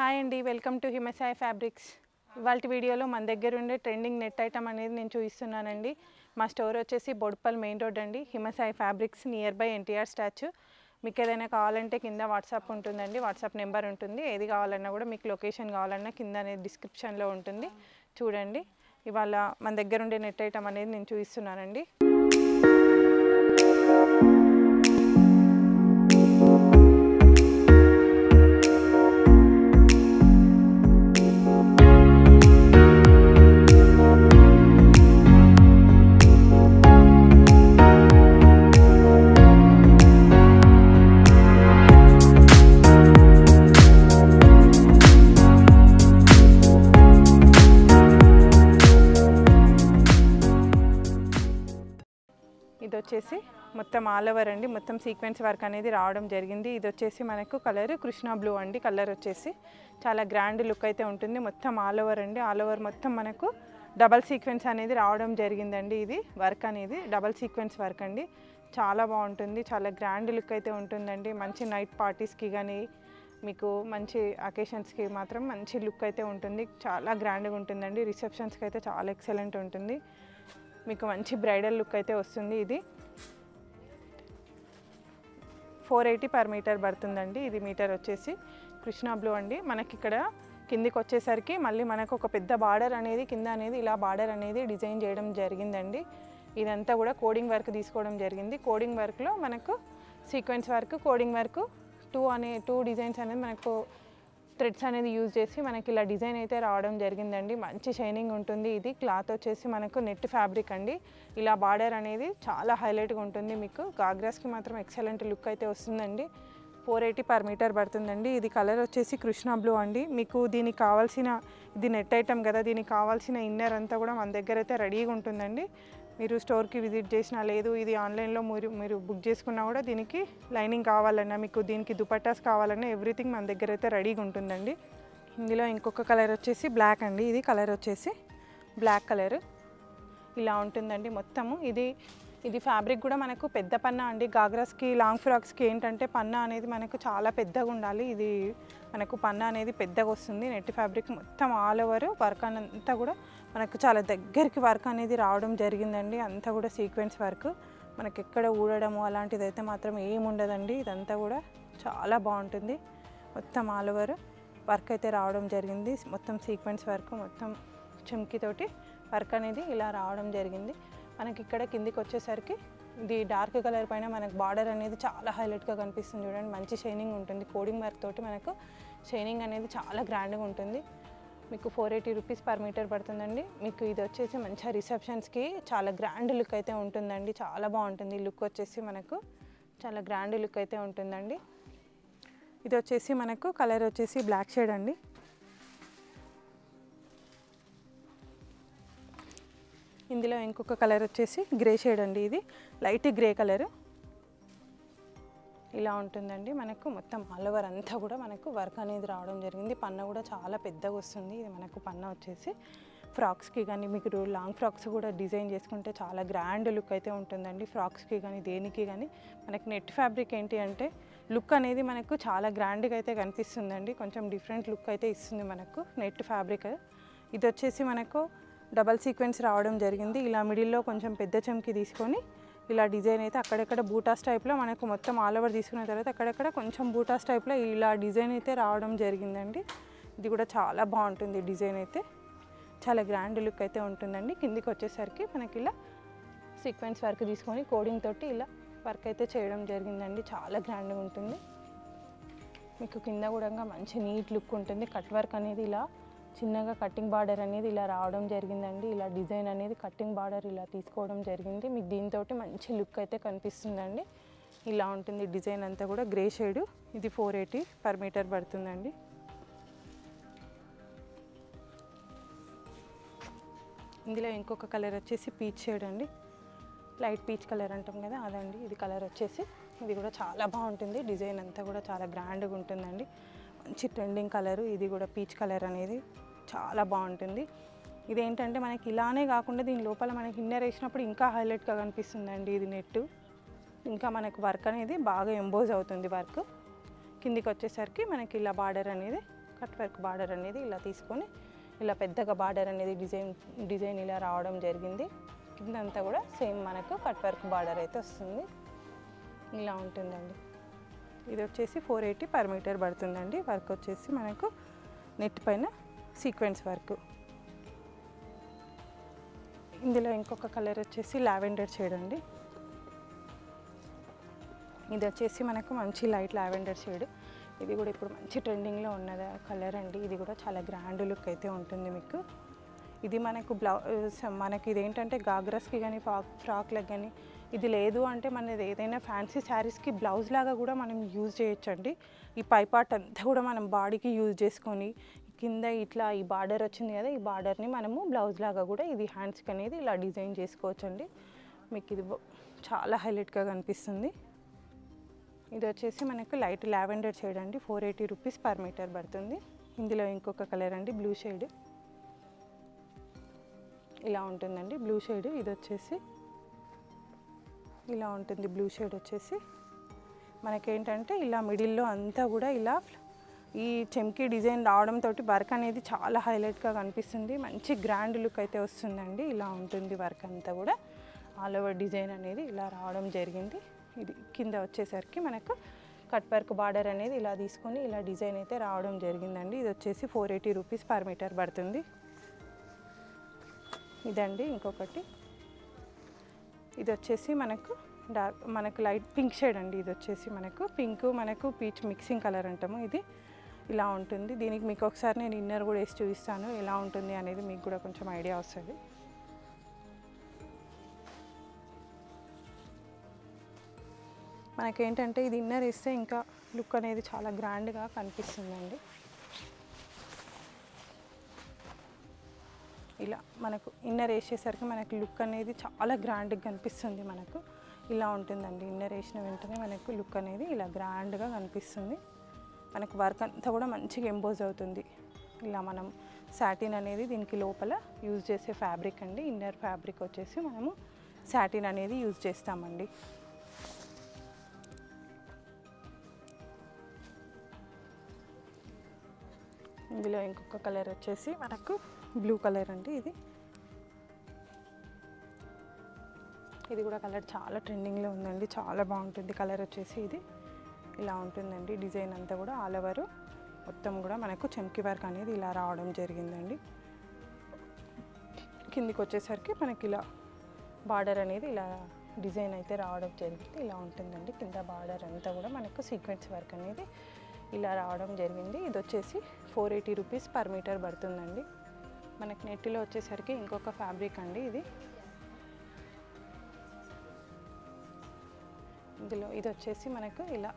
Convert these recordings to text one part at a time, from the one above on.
Hi అండి, welcome to Himasai fabrics. ఇవాళ వీడియోలో మన దగ్గర ఉండే ట్రెండింగ్ నెట్ ఐటమ్ అనేది నేను చూపిస్తున్నానండి. మా స్టోర్ వచ్చేసి బోడుప్పల్ మెయిన్ రోడ్ అండి, Himasai fabrics near by NTR statue. మీకు ఏదైనా కావాలంటే కింద వాట్సాప్ ఉంటుందండి, వాట్సాప్ నెంబర్ ఉంటుంది. ఏది కావాలన్నా కూడా మీకు లొకేషన్ కావాలన్నా కింద అనేది డిస్క్రిప్షన్లో ఉంటుంది, చూడండి. ఇవాళ మన దగ్గర ఉండే నెట్ ఐటమ్ అనేది నేను చూపిస్తున్నానండి. ఇది వచ్చేసి మొత్తం ఆల్ ఓవర్ అండి, మొత్తం సీక్వెన్స్ వర్క్ అనేది రావడం జరిగింది. ఇది వచ్చేసి మనకు కలర్ కృష్ణ బ్లూ అండి. కలర్ వచ్చేసి చాలా గ్రాండ్ లుక్ అయితే ఉంటుంది. మొత్తం ఆల్ ఓవర్ అండి, ఆల్ ఓవర్ మొత్తం మనకు డబల్ సీక్వెన్స్ అనేది రావడం జరిగిందండి. ఇది వర్క్ అనేది డబల్ సీక్వెన్స్ వర్క్ అండి, చాలా బాగుంటుంది. చాలా గ్రాండ్ లుక్ అయితే ఉంటుందండి. మంచి నైట్ పార్టీస్కి కానీ మీకు మంచి అకేషన్స్కి మాత్రం మంచి లుక్ అయితే ఉంటుంది. చాలా గ్రాండ్గా ఉంటుందండి. రిసెప్షన్స్కి అయితే చాలా ఎక్సలెంట్ ఉంటుంది. మీకు మంచి బ్రైడల్ లుక్ అయితే వస్తుంది. ఇది 480 పర్ మీటర్ పడుతుందండి. ఇది మీటర్ వచ్చేసి కృష్ణ బ్లూ అండి. మనకి ఇక్కడ కిందికి వచ్చేసరికి మళ్ళీ మనకు ఒక పెద్ద బార్డర్ అనేది కింద అనేది ఇలా బార్డర్ అనేది డిజైన్ చేయడం జరిగిందండి. ఇదంతా కూడా కోడింగ్ వర్క్ తీసుకోవడం జరిగింది. కోడింగ్ వర్క్లో మనకు sequence work, coding work two designs అనేది మనకు థ్రెడ్స్ అనేది యూజ్ చేసి మనకి ఇలా డిజైన్ అయితే రావడం జరిగిందండి. మంచి షైనింగ్ ఉంటుంది. ఇది క్లాత్ వచ్చేసి మనకు నెట్ ఫ్యాబ్రిక్ అండి. ఇలా బార్డర్ అనేది చాలా హైలైట్గా ఉంటుంది. మీకు గాగ్రాస్కి మాత్రం ఎక్సలెంట్ లుక్ అయితే వస్తుందండి. 480 పర్ మీటర్ పడుతుందండి. ఇది కలర్ వచ్చేసి కృష్ణ బ్లూ అండి. మీకు దీనికి కావాల్సిన, ఇది నెట్ ఐటమ్ కదా, దీనికి కావాల్సిన ఇన్నర్ అంతా కూడా మన దగ్గర అయితే రెడీగా ఉంటుందండి. మీరు స్టోర్కి విజిట్ చేసినా లేదు, ఇది ఆన్లైన్లో మీరు బుక్ చేసుకున్నా కూడా దీనికి లైనింగ్ కావాలన్నా, మీకు దీనికి దుపట్టాస్ కావాలన్నా ఎవ్రీథింగ్ మన దగ్గర అయితే రెడీగా ఉంటుందండి. ఇందులో ఇంకొక కలర్ వచ్చేసి బ్లాక్ అండి. ఇది కలర్ వచ్చేసి బ్లాక్ కలర్ ఇలా ఉంటుందండి మొత్తము. ఇది ఫ్యాబ్రిక్ కూడా మనకు పెద్ద పన్నా అండి. గాగ్రాస్కి లాంగ్ ఫ్రాక్స్కి ఏంటంటే పన్నా అనేది మనకు చాలా పెద్దగా ఉండాలి. ఇది మనకు పన్నా అనేది పెద్దగా వస్తుంది. నెట్ ఫ్యాబ్రిక్ మొత్తం ఆల్ ఓవర్ వర్క్ అంతా కూడా మనకు చాలా దగ్గరికి వర్క్ అనేది రావడం జరిగిందండి. అంతా కూడా సీక్వెన్స్ వర్క్, మనకి ఎక్కడ ఊడడము అలాంటిది అయితే మాత్రం ఏమి ఉండదండి. ఇదంతా కూడా చాలా బాగుంటుంది. మొత్తం ఆల్ ఓవర్ వర్క్ అయితే రావడం జరిగింది. మొత్తం సీక్వెన్స్ వర్క్, మొత్తం చుమ్కీతోటి వర్క్ అనేది ఇలా రావడం జరిగింది. మనకి ఇక్కడ కిందికి వచ్చేసరికి ఇది డార్క్ కలర్ పైన మనకు బార్డర్ అనేది చాలా హైలైట్గా కనిపిస్తుంది. చూడండి, మంచి షైనింగ్ ఉంటుంది. కోడింగ్ వర్క్ తోటి మనకు షైనింగ్ అనేది చాలా గ్రాండ్గా ఉంటుంది. మీకు 480 రూపీస్ పర్ మీటర్ పడుతుందండి. మీకు ఇది వచ్చేసి మంచిగా రిసెప్షన్స్కి చాలా గ్రాండ్ లుక్ అయితే ఉంటుందండి. చాలా బాగుంటుంది. లుక్ వచ్చేసి మనకు చాలా గ్రాండ్ లుక్ అయితే ఉంటుందండి. ఇది వచ్చేసి మనకు కలర్ వచ్చేసి బ్లాక్ షేడ్ అండి. ఇందులో ఇంకొక కలర్ వచ్చేసి గ్రే షేడ్ అండి. ఇది లైట్ గ్రే కలర్ ఇలా ఉంటుందండి. మనకు మొత్తం ఆల్ ఓవర్ అంతా కూడా మనకు వర్క్ అనేది రావడం జరిగింది. పన్న కూడా చాలా పెద్దగా వస్తుంది. ఇది మనకు పన్న వచ్చేసి ఫ్రాక్స్కి కానీ, మీకు లాంగ్ ఫ్రాక్స్ కూడా డిజైన్ చేసుకుంటే చాలా గ్రాండ్ లుక్ అయితే ఉంటుందండి. ఫ్రాక్స్కి కానీ దేనికి కానీ మనకి నెట్ ఫ్యాబ్రిక్ ఏంటి అంటే లుక్ అనేది మనకు చాలా గ్రాండ్గా అయితే కనిపిస్తుందండి. కొంచెం డిఫరెంట్ లుక్ అయితే ఇస్తుంది మనకు నెట్ ఫ్యాబ్రిక్. ఇది వచ్చేసి మనకు డబల్ సీక్వెన్స్ రావడం జరిగింది. ఇలా మిడిల్లో కొంచెం పెద్ద చమ్కి తీసుకొని ఇలా డిజైన్ అయితే అక్కడెక్కడ బూటాస్ టైప్లో మనకు మొత్తం ఆల్ ఓవర్ తీసుకున్న తర్వాత అక్కడెక్కడ కొంచెం బూటాస్ టైప్లో ఇలా డిజైన్ అయితే రావడం జరిగిందండి. ఇది కూడా చాలా బాగుంటుంది. డిజైన్ అయితే చాలా గ్రాండ్ లుక్ అయితే ఉంటుందండి. కిందికి వచ్చేసరికి మనకి ఇలా సీక్వెన్స్ వర్క్ తీసుకొని కోడింగ్ తోటి ఇలా వర్క్ అయితే చేయడం జరిగిందండి. చాలా గ్రాండ్గా ఉంటుంది. మీకు కింద కూడా మంచి నీట్ లుక్ ఉంటుంది. కట్ వర్క్ అనేది ఇలా చిన్నగా కటింగ్ బార్డర్ అనేది ఇలా రావడం జరిగిందండి. ఇలా డిజైన్ అనేది కటింగ్ బార్డర్ ఇలా తీసుకోవడం జరిగింది. మీకు దీంతో మంచి లుక్ అయితే కనిపిస్తుందండి. ఇలా ఉంటుంది డిజైన్ అంతా కూడా. గ్రే షేడ్, ఇది 480 పర్ మీటర్ పడుతుందండి. ఇందులో ఇంకొక కలర్ వచ్చేసి పీచ్ షేడ్ అండి. లైట్ పీచ్ కలర్ అంటాం కదా, అదండి. ఇది కలర్ వచ్చేసి ఇది కూడా చాలా బాగుంటుంది. డిజైన్ అంతా కూడా చాలా గ్రాండ్గా ఉంటుందండి. మంచి ట్రెండింగ్ కలరు. ఇది కూడా పీచ్ కలర్ అనేది చాలా బాగుంటుంది. ఇదేంటంటే మనకి ఇలానే కాకుండా దీని లోపల మనకి ఇన్నర్ వేసినప్పుడు ఇంకా హైలైట్గా కనిపిస్తుందండి. ఇది నెట్ ఇంకా మనకు వర్క్ అనేది బాగా ఎంబోజ్ అవుతుంది. వర్క్ కిందికి వచ్చేసరికి మనకి ఇలా బార్డర్ అనేది కట్ వర్క్ బార్డర్ అనేది ఇలా తీసుకొని ఇలా పెద్దగా బార్డర్ అనేది డిజైన్ ఇలా రావడం జరిగింది. కిందంతా కూడా సేమ్ మనకు కట్ వర్క్ బార్డర్ అయితే వస్తుంది. ఇలా ఉంటుందండి. ఇది వచ్చేసి 480 పర్ మీటర్ పడుతుందండి. వర్క్ వచ్చేసి మనకు నెట్ పైన సీక్వెన్స్ వర్క్. ఇందులో ఇంకొక కలర్ వచ్చేసి లావెండర్ షేడ్ అండి. ఇది వచ్చేసి మనకు మంచి లైట్ లావెండర్ షేడ్. ఇది కూడా ఇప్పుడు మంచి ట్రెండింగ్లో ఉన్నది కలర్ అండి. ఇది కూడా చాలా గ్రాండ్ లుక్ అయితే ఉంటుంది మీకు. ఇది మనకు మనకి ఇదేంటంటే గాగ్రాస్కి కానీ ఫ్రాక్లకు కానీ ఇది లేదు అంటే మనది ఏదైనా ఫ్యాన్సీ శారీస్కి బ్లౌజ్ లాగా కూడా మనం యూజ్ చేయొచ్చండి. ఈ పై పార్ట్ అంతా కూడా మనం బాడీకి యూజ్ చేసుకొని కింద ఇట్లా ఈ బార్డర్ వచ్చింది కదా, ఈ బార్డర్ని మనము బ్లౌజ్ లాగా కూడా ఇది హ్యాండ్స్కి అనేది ఇలా డిజైన్ చేసుకోవచ్చండి. మీకు ఇది చాలా హైలైట్గా కనిపిస్తుంది. ఇది వచ్చేసి మనకు లైట్ లావెండర్ షేడ్ అండి. 480 రూపీస్ పర్ మీటర్ పడుతుంది. ఇందులో ఇంకొక కలర్ అండి, బ్లూ షేడ్. ఇలా ఉంటుందండి బ్లూ షేడ్. ఇది వచ్చేసి ఇలా ఉంటుంది. బ్లూ షేడ్ వచ్చేసి మనకేంటంటే ఇలా మిడిల్లో అంతా కూడా ఇలా ఈ చెమ్కీ డిజైన్ రావడంతో వర్క్ అనేది చాలా హైలైట్గా కనిపిస్తుంది. మంచి గ్రాండ్ లుక్ అయితే వస్తుందండి. ఇలా ఉంటుంది వర్క్ అంతా కూడా. ఆల్ ఓవర్ డిజైన్ అనేది ఇలా రావడం జరిగింది. ఇది కింద వచ్చేసరికి మనకు కట్ వర్క్ బార్డర్ అనేది ఇలా తీసుకొని ఇలా డిజైన్ అయితే రావడం జరిగిందండి. ఇది వచ్చేసి 480 రూపీస్ పర్ మీటర్ పడుతుంది. ఇదండి ఇంకొకటి. ఇది వచ్చేసి మనకు లైట్ పింక్ షేడ్ అండి. ఇది వచ్చేసి మనకు పీచ్ మిక్సింగ్ కలర్ అంటాము. ఇది ఇలా ఉంటుంది. దీనికి మీకు ఒకసారి నేను ఇన్నర్ కూడా వేసి చూపిస్తాను ఎలా ఉంటుంది అనేది, మీకు కూడా కొంచెం ఐడియా వస్తుంది. మనకేంటంటే ఇది ఇన్నర్ వేస్తే ఇంకా లుక్ అనేది చాలా గ్రాండ్గా కనిపిస్తుందండి. ఇలా మనకు ఇన్నర్ వేసేసరికి మనకు లుక్ అనేది చాలా గ్రాండ్గా కనిపిస్తుంది. మనకు ఇలా ఉంటుందండి. ఇన్నర్ వేసిన వెంటనే మనకు లుక్ అనేది ఇలా గ్రాండ్గా కనిపిస్తుంది. మనకు వర్క్ అంతా కూడా మంచిగా ఎంబోజ్ అవుతుంది. ఇలా మనం సాటిన్ అనేది దీనికి లోపల యూజ్ చేసే ఫ్యాబ్రిక్ అండి. ఇన్నర్ ఫ్యాబ్రిక్ వచ్చేసి మనము సాటిన్ అనేది యూజ్ చేస్తామండి. ఇందులో ఇంకొక కలర్ వచ్చేసి మనకు బ్లూ కలర్ అండి. ఇది కూడా కలర్ చాలా ట్రెండింగ్లో ఉందండి. చాలా బాగుంటుంది కలర్ వచ్చేసి. ఇది ఇలా ఉంటుందండి. డిజైన్ అంతా కూడా ఆల్ ఓవర్ మొత్తం కూడా మనకు చెమ్కీ వర్క్ అనేది ఇలా రావడం జరిగిందండి. కిందికి వచ్చేసరికి మనకి ఇలా బార్డర్ అనేది ఇలా డిజైన్ అయితే రావడం జరిగింది. ఇలా ఉంటుందండి. కింద బార్డర్ అంతా కూడా మనకు సీక్వెన్స్ వర్క్ అనేది ఇలా రావడం జరిగింది. ఇది వచ్చేసి 480 రూపీస్ పర్ మీటర్ పడుతుందండి. మనకి నెట్లో వచ్చేసరికి ఇంకొక ఫ్యాబ్రిక్ అండి. ఇందులో ఇది వచ్చేసి మనకు ఇలా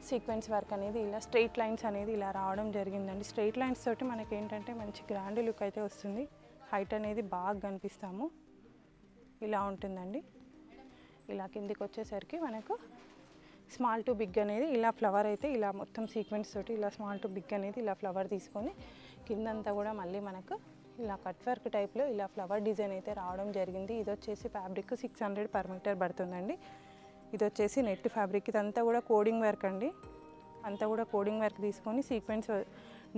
సీక్వెన్స్ వర్క్ అనేది ఇలా స్ట్రైట్ లైన్స్ అనేది ఇలా రావడం జరిగిందండి. స్ట్రైట్ లైన్స్ తోటి మనకి ఏంటంటే మంచి గ్రాండ్ లుక్ అయితే వస్తుంది. హైట్ అనేది బాగా కనిపిస్తాము. ఇలా ఉంటుందండి. ఇలా కిందికి వచ్చేసరికి మనకు స్మాల్ టు బిగ్ అనేది ఇలా ఫ్లవర్ అయితే ఇలా మొత్తం సీక్వెన్స్ తోటి ఇలా స్మాల్ టు బిగ్ అనేది ఇలా ఫ్లవర్ తీసుకొని కిందంతా కూడా మళ్ళీ మనకు ఇలా కట్ వర్క్ టైప్లో ఇలా ఫ్లవర్ డిజైన్ అయితే రావడం జరిగింది. ఇది వచ్చేసి ఫ్యాబ్రిక్ 600 పర్ మీటర్ పడుతుందండి. ఇది వచ్చేసి నెట్ ఫ్యాబ్రిక్. ఇదంతా కూడా కోడింగ్ వర్క్ అండి. అంతా కూడా కోడింగ్ వర్క్ తీసుకొని సీక్వెన్స్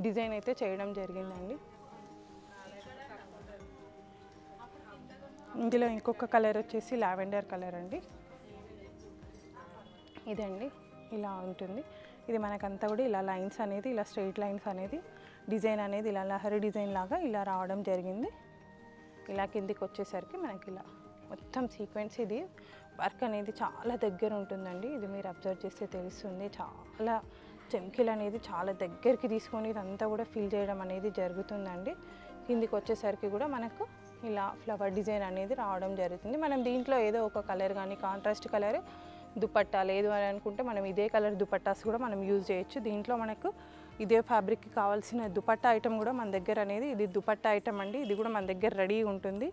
డిజైన్ అయితే చేయడం జరిగిందండి. ఇందులో ఇంకొక కలర్ వచ్చేసి లావెండర్ కలర్ అండి. ఇదండి ఇలా ఉంటుంది. ఇది మనకంతా కూడా ఇలా లైన్స్ అనేది ఇలా స్ట్రైట్ లైన్స్ అనేది డిజైన్ అనేది ఇలా లహరి డిజైన్ లాగా ఇలా రావడం జరిగింది. ఇలా కిందికి వచ్చేసరికి మనకి ఇలా మొత్తం సీక్వెన్స్ ఇది వర్క్ అనేది చాలా దగ్గర ఉంటుందండి. ఇది మీరు అబ్జర్వ్ చేస్తే తెలుస్తుంది. చాలా చెమ్కీలు అనేది చాలా దగ్గరికి తీసుకొని ఇదంతా కూడా ఫిల్ చేయడం అనేది జరుగుతుందండి. కిందికి వచ్చేసరికి కూడా మనకు ఇలా ఫ్లవర్ డిజైన్ అనేది రావడం జరుగుతుంది. మనం దీంట్లో ఏదో ఒక కలర్ కానీ కాంట్రాస్ట్ కలర్ దుపట్టా లేదు అని అనుకుంటే మనం ఇదే కలర్ దుపట్టాస్ కూడా మనం యూజ్ చేయొచ్చు. దీంట్లో మనకు ఇదే ఫ్యాబ్రిక్కి కావాల్సిన దుపట్టా ఐటమ్ కూడా మన దగ్గర అనేది ఇది దుపట్టా ఐటమ్ అండి. ఇది కూడా మన దగ్గర రెడీ ఉంటుంది.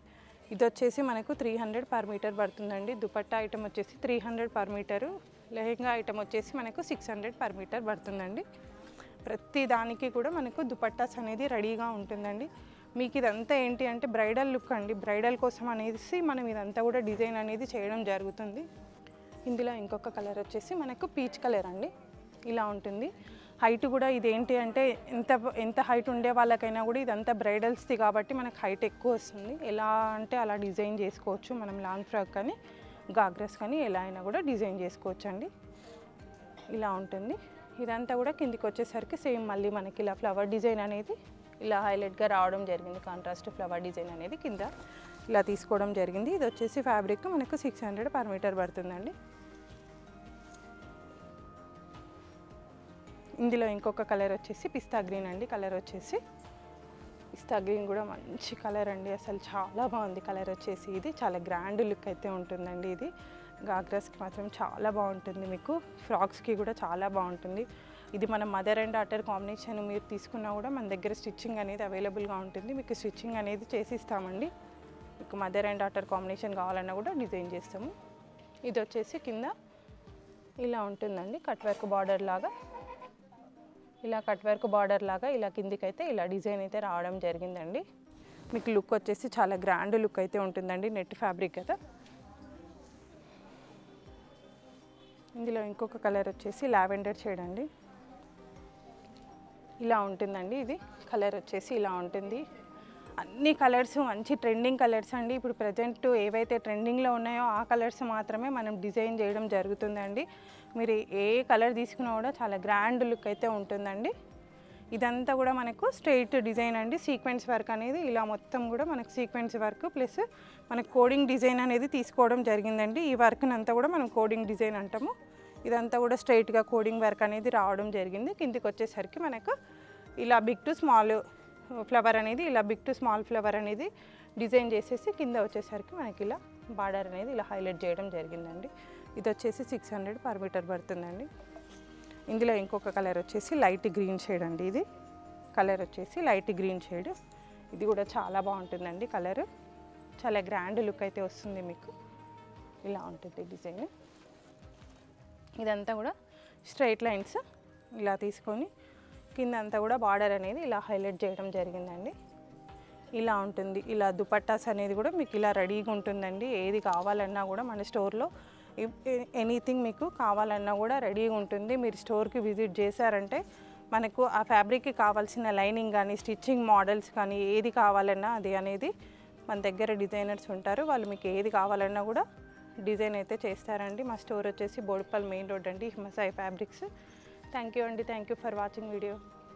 ఇది వచ్చేసి మనకు 300 పర్ మీటర్ పడుతుందండి. దుపట్టా ఐటమ్ వచ్చేసి 300 పర్ మీటరు. లెహెంగా ఐటమ్ వచ్చేసి మనకు 600 పర్ మీటర్ పడుతుందండి. ప్రతి దానికి కూడా మనకు దుపట్టాస్ అనేది రెడీగా ఉంటుందండి. మీకు ఇదంతా ఏంటి అంటే బ్రైడల్ లుక్ అండి. బ్రైడల్ కోసం అనేసి మనం ఇదంతా కూడా డిజైన్ అనేది చేయడం జరుగుతుంది. ఇందులో ఇంకొక కలర్ వచ్చేసి మనకు పీచ్ కలర్ అండి. ఇలా ఉంటుంది. హైట్ కూడా ఇదేంటి అంటే ఎంత ఎంత హైట్ ఉండే వాళ్ళకైనా కూడా ఇదంతా బ్రైడల్స్ది కాబట్టి మనకు హైట్ ఎక్కువ వస్తుంది. ఎలా అంటే అలా డిజైన్ చేసుకోవచ్చు మనం. లాంగ్ ఫ్రాక్ కానీ గాగ్రాస్ కానీ ఎలా అయినా కూడా డిజైన్ చేసుకోవచ్చు అండి. ఇలా ఉంటుంది. ఇదంతా కూడా కిందికి వచ్చేసరికి సేమ్ మళ్ళీ మనకి ఇలా ఫ్లవర్ డిజైన్ అనేది ఇలా హైలైట్గా రావడం జరిగింది. కాంట్రాస్ట్ ఫ్లవర్ డిజైన్ అనేది కింద ఇలా తీసుకోవడం జరిగింది. ఇది వచ్చేసి ఫ్యాబ్రిక్ మనకు 600 పర్ మీటర్ పడుతుందండి. ఇందులో ఇంకొక కలర్ వచ్చేసి పిస్తా గ్రీన్ అండి. కలర్ వచ్చేసి పిస్తా గ్రీన్ కూడా మంచి కలర్ అండి. అసలు చాలా బాగుంది కలర్ వచ్చేసి. ఇది చాలా గ్రాండ్ లుక్ అయితే ఉంటుందండి. ఇది గాగ్రాస్కి మాత్రం చాలా బాగుంటుంది, మీకు ఫ్రాక్స్కి కూడా చాలా బాగుంటుంది. ఇది మన మదర్ అండ్ డాటర్ కాంబినేషన్ మీరు తీసుకున్నా కూడా మన దగ్గర స్టిచ్చింగ్ అనేది అవైలబుల్గా ఉంటుంది. మీకు స్టిచ్చింగ్ అనేది చేసి ఇస్తామండి. మీకు మదర్ అండ్ డాటర్ కాంబినేషన్ కావాలన్నా కూడా డిజైన్ చేస్తాము. ఇది వచ్చేసి కింద ఇలా ఉంటుందండి, కట్ వర్క్ బార్డర్ లాగా. ఇలా కట్ వర్క్ బార్డర్ లాగా ఇలా కిందికైతే ఇలా డిజైన్ అయితే రావడం జరిగిందండి. మీకు లుక్ వచ్చేసి చాలా గ్రాండ్ లుక్ అయితే ఉంటుందండి. నెట్ ఫ్యాబ్రిక్ కదా. ఇందులో ఇంకొక కలర్ వచ్చేసి లావెండర్ షేడ్ అండి. ఇలా ఉంటుందండి. ఇది కలర్ వచ్చేసి ఇలా ఉంటుంది. అన్ని కలర్స్ మంచి ట్రెండింగ్ కలర్స్ అండి. ఇప్పుడు ప్రజెంట్ ఏవైతే ట్రెండింగ్లో ఉన్నాయో ఆ కలర్స్ మాత్రమే మనం డిజైన్ చేయడం జరుగుతుందండి. మీరు ఏ కలర్ తీసుకున్నా కూడా చాలా గ్రాండ్ లుక్ అయితే ఉంటుందండి. ఇదంతా కూడా మనకు స్ట్రెయిట్ డిజైన్ అండి. సీక్వెన్స్ వర్క్ అనేది ఇలా మొత్తం కూడా మనకు సీక్వెన్స్ వర్క్ ప్లస్ మనకు కోడింగ్ డిజైన్ అనేది తీసుకోవడం జరిగిందండి. ఈ వర్క్ని అంతా కూడా మనం కోడింగ్ డిజైన్ అంటాము. ఇదంతా కూడా స్ట్రైట్గా కోడింగ్ వర్క్ అనేది రావడం జరిగింది. కిందికి వచ్చేసరికి మనకు ఇలా బిగ్ టు స్మాల్ ఫ్లవర్ అనేది ఇలా బిగ్ టు స్మాల్ ఫ్లవర్ అనేది డిజైన్ చేసేసి కింద వచ్చేసరికి మనకి ఇలా బార్డర్ అనేది ఇలా హైలైట్ చేయడం జరిగిందండి. ఇది వచ్చేసి 600 పర్ మీటర్ పడుతుందండి. ఇందులో ఇంకొక కలర్ వచ్చేసి లైట్ గ్రీన్ షేడ్ అండి. ఇది కలర్ వచ్చేసి లైట్ గ్రీన్ షేడ్. ఇది కూడా చాలా బాగుంటుందండి. కలర్ చాలా గ్రాండ్ లుక్ అయితే వస్తుంది మీకు. ఇలా ఉంటుంది డిజైన్. ఇదంతా కూడా స్ట్రైట్ లైన్స్ ఇలా తీసుకొని కింద అంతా కూడా బార్డర్ అనేది ఇలా హైలైట్ చేయడం జరిగిందండి. ఇలా ఉంటుంది. ఇలా దుపట్టాస్ అనేది కూడా మీకు ఇలా రెడీగా ఉంటుందండి. ఏది కావాలన్నా కూడా మన స్టోర్లో ఎనీథింగ్ మీకు కావాలన్నా కూడా రెడీగా ఉంటుంది. మీరు స్టోర్కి విజిట్ చేశారంటే మనకు ఆ ఫ్యాబ్రిక్కి కావాల్సిన లైనింగ్ కానీ స్టిచ్చింగ్ మోడల్స్ కానీ ఏది కావాలన్నా అది అనేది మన దగ్గర డిజైనర్స్ ఉంటారు. వాళ్ళు మీకు ఏది కావాలన్నా కూడా డిజైన్ అయితే చేస్తారండి. మా స్టోర్ వచ్చేసి బోడుపల్ మెయిన్ రోడ్ అండి, హిమసాయి ఫ్యాబ్రిక్స్. థ్యాంక్ యూ అండి. Thank you for watching video.